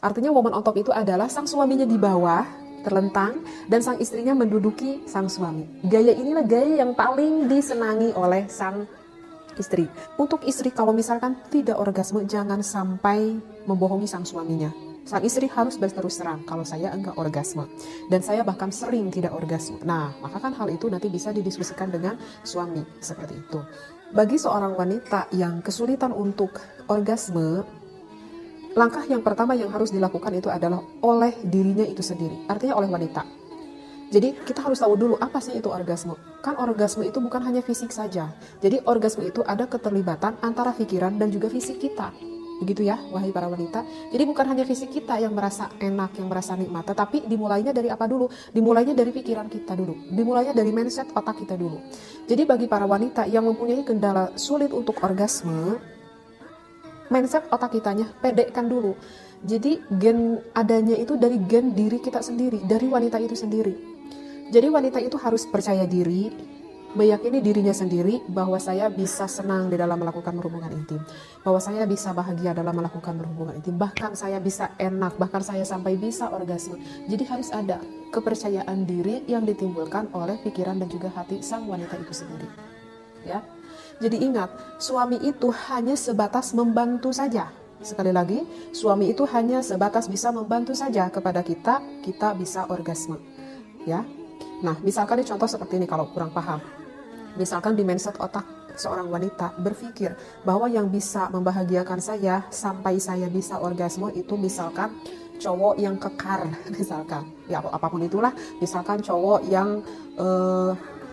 Artinya woman on top itu adalah sang suaminya di bawah, terlentang, dan sang istrinya menduduki sang suami. Gaya inilah gaya yang paling disenangi oleh sang istri. Untuk istri kalau misalkan tidak orgasme, jangan sampai membohongi sang suaminya. Sang istri harus berterus terang, kalau saya enggak orgasme, dan saya bahkan sering tidak orgasme. Nah, maka kan hal itu nanti bisa didiskusikan dengan suami, seperti itu. Bagi seorang wanita yang kesulitan untuk orgasme, langkah yang pertama yang harus dilakukan itu adalah oleh dirinya itu sendiri, artinya oleh wanita. Jadi kita harus tahu dulu apa sih itu orgasme. Kan orgasme itu bukan hanya fisik saja. Jadi orgasme itu ada keterlibatan antara pikiran dan juga fisik kita. Begitu ya, wahai para wanita. Jadi bukan hanya fisik kita yang merasa enak, yang merasa nikmat, tetapi dimulainya dari apa dulu? Dimulainya dari pikiran kita dulu. Dimulainya dari mindset otak kita dulu. Jadi bagi para wanita yang mempunyai kendala sulit untuk orgasme, mindset otak kitanya pedekkan dulu. Jadi gen adanya itu dari gen diri kita sendiri, dari wanita itu sendiri. Jadi wanita itu harus percaya diri, meyakini dirinya sendiri bahwa saya bisa senang di dalam melakukan hubungan intim, bahwa saya bisa bahagia dalam melakukan hubungan intim, bahkan saya bisa enak, bahkan saya sampai bisa orgasme. Jadi harus ada kepercayaan diri yang ditimbulkan oleh pikiran dan juga hati sang wanita itu sendiri. Ya. Jadi ingat, suami itu hanya sebatas membantu saja. Sekali lagi, suami itu hanya sebatas bisa membantu saja kepada kita bisa orgasme. Ya. Nah, misalkan ini contoh seperti ini kalau kurang paham. Misalkan di mindset otak seorang wanita berpikir bahwa yang bisa membahagiakan saya sampai saya bisa orgasme itu misalkan cowok yang kekar, misalkan. Ya apapun itulah, misalkan cowok yang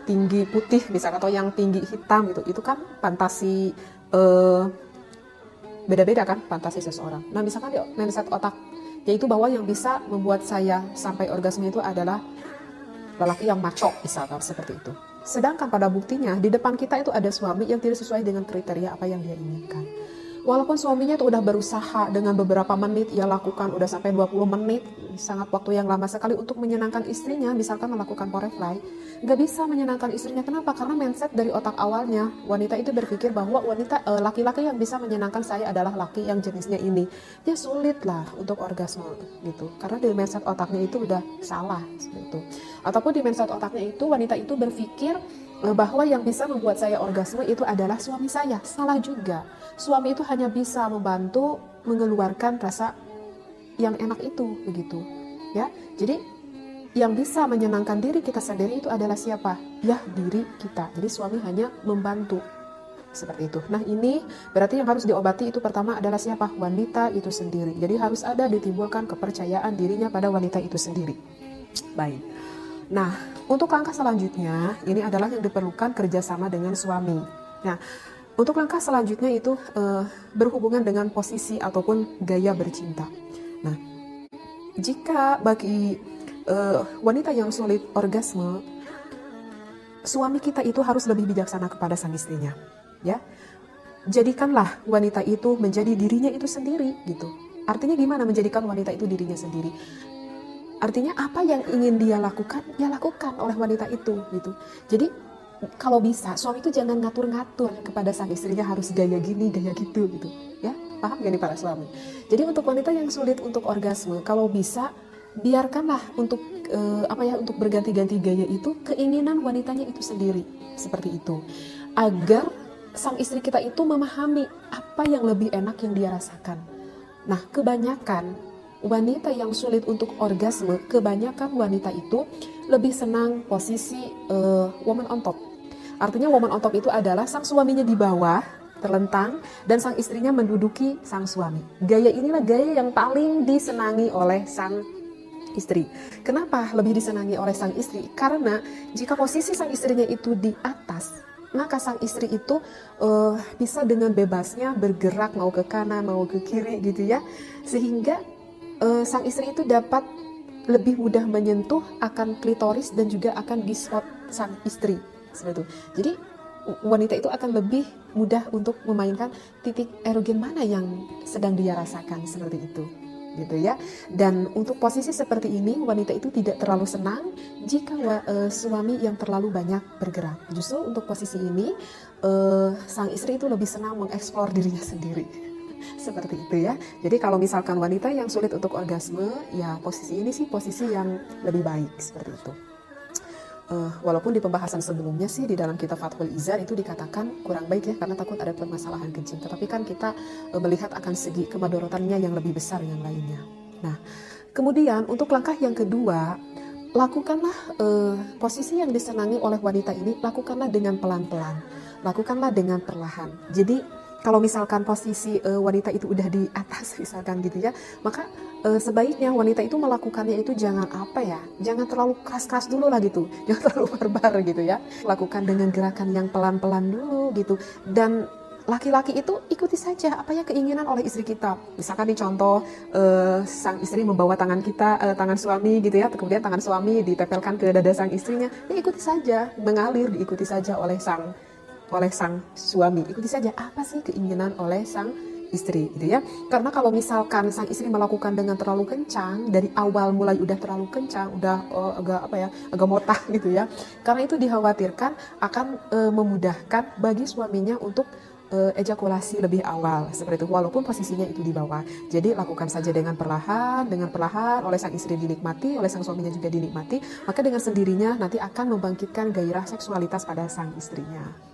tinggi putih misalkan, atau yang tinggi hitam gitu. Itu kan fantasi beda-beda kan fantasi seseorang. Nah, misalkan di mindset otak yaitu bahwa yang bisa membuat saya sampai orgasme itu adalah lelaki yang maco, misalkan seperti itu. Sedangkan pada buktinya di depan kita itu ada suami yang tidak sesuai dengan kriteria apa yang dia inginkan. Walaupun suaminya itu udah berusaha dengan beberapa menit, ia lakukan udah sampai 20 menit, sangat waktu yang lama sekali untuk menyenangkan istrinya, misalkan melakukan butterfly, nggak bisa menyenangkan istrinya. Kenapa? Karena mindset dari otak awalnya, wanita itu berpikir bahwa laki-laki yang bisa menyenangkan saya adalah laki yang jenisnya ini. Ya sulit lah untuk orgasme gitu, karena di mindset otaknya itu udah salah gitu. Ataupun di mindset otaknya itu wanita itu berpikir bahwa yang bisa membuat saya orgasme itu adalah suami saya. Salah juga. Suami itu hanya bisa membantu mengeluarkan rasa yang enak itu, begitu. Ya. Jadi yang bisa menyenangkan diri kita sendiri itu adalah siapa? Ya, diri kita. Jadi suami hanya membantu. Seperti itu. Nah, ini berarti yang harus diobati itu pertama adalah siapa? Wanita itu sendiri. Jadi harus ada ditimbulkan kepercayaan dirinya pada wanita itu sendiri. Baik. Nah, untuk langkah selanjutnya, ini adalah yang diperlukan kerjasama dengan suami. Nah, untuk langkah selanjutnya itu berhubungan dengan posisi ataupun gaya bercinta. Nah, jika bagi wanita yang sulit orgasme, suami kita itu harus lebih bijaksana kepada sang istrinya. Ya, jadikanlah wanita itu menjadi dirinya itu sendiri, gitu. Artinya gimana menjadikan wanita itu dirinya sendiri? Artinya apa yang ingin dia lakukan, ya lakukan oleh wanita itu gitu. Jadi kalau bisa suami itu jangan ngatur-ngatur kepada sang istrinya harus gaya gini, gaya gitu gitu. Ya, paham gak nih para suami? Jadi untuk wanita yang sulit untuk orgasme, kalau bisa biarkanlah untuk untuk berganti-ganti gaya itu keinginan wanitanya itu sendiri, seperti itu. Agar sang istri kita itu memahami apa yang lebih enak yang dia rasakan. Nah, kebanyakan wanita yang sulit untuk orgasme, kebanyakan wanita itu lebih senang posisi woman on top. Artinya woman on top itu adalah sang suaminya di bawah, terlentang, dan sang istrinya menduduki sang suami. Gaya inilah gaya yang paling disenangi oleh sang istri. Kenapa lebih disenangi oleh sang istri? Karena jika posisi sang istrinya itu di atas, maka sang istri itu bisa dengan bebasnya bergerak mau ke kanan, mau ke kiri gitu ya. Sehingga sang istri itu dapat lebih mudah menyentuh akan klitoris dan juga akan G-spot sang istri. Seperti itu. Jadi wanita itu akan lebih mudah untuk memainkan titik erogen mana yang sedang dia rasakan, seperti itu. Gitu ya. Dan untuk posisi seperti ini wanita itu tidak terlalu senang jika suami yang terlalu banyak bergerak. Justru untuk posisi ini sang istri itu lebih senang mengeksplor dirinya sendiri. Seperti itu ya. Jadi kalau misalkan wanita yang sulit untuk orgasme, ya posisi ini sih posisi yang lebih baik seperti itu. Walaupun di pembahasan sebelumnya sih di dalam kitab Fathul Izar itu dikatakan kurang baik ya karena takut ada permasalahan kencing. Tetapi kan kita melihat akan segi kemadorotannya yang lebih besar yang lainnya. Nah, kemudian untuk langkah yang kedua, lakukanlah posisi yang disenangi oleh wanita ini, lakukanlah dengan pelan-pelan, lakukanlah dengan perlahan. Jadi kalau misalkan posisi wanita itu udah di atas misalkan gitu ya, maka sebaiknya wanita itu melakukannya itu jangan jangan terlalu keras-keras dulu lah gitu, jangan terlalu barbar gitu ya. Lakukan dengan gerakan yang pelan-pelan dulu gitu. Dan laki-laki itu ikuti saja apa yang keinginan oleh istri kita. Misalkan di contoh sang istri membawa tangan kita, tangan suami gitu ya, kemudian tangan suami ditempelkan ke dada sang istrinya, ya ikuti saja, mengalir diikuti saja oleh sang suami. Ikuti saja apa sih keinginan oleh sang istri gitu ya. Karena kalau misalkan sang istri melakukan dengan terlalu kencang, dari awal mulai udah terlalu kencang, udah agak motah gitu ya. Karena itu dikhawatirkan akan memudahkan bagi suaminya untuk ejakulasi lebih awal seperti itu, walaupun posisinya itu di bawah. Jadi lakukan saja dengan perlahan oleh sang istri dinikmati, oleh sang suaminya juga dinikmati, maka dengan sendirinya nanti akan membangkitkan gairah seksualitas pada sang istrinya.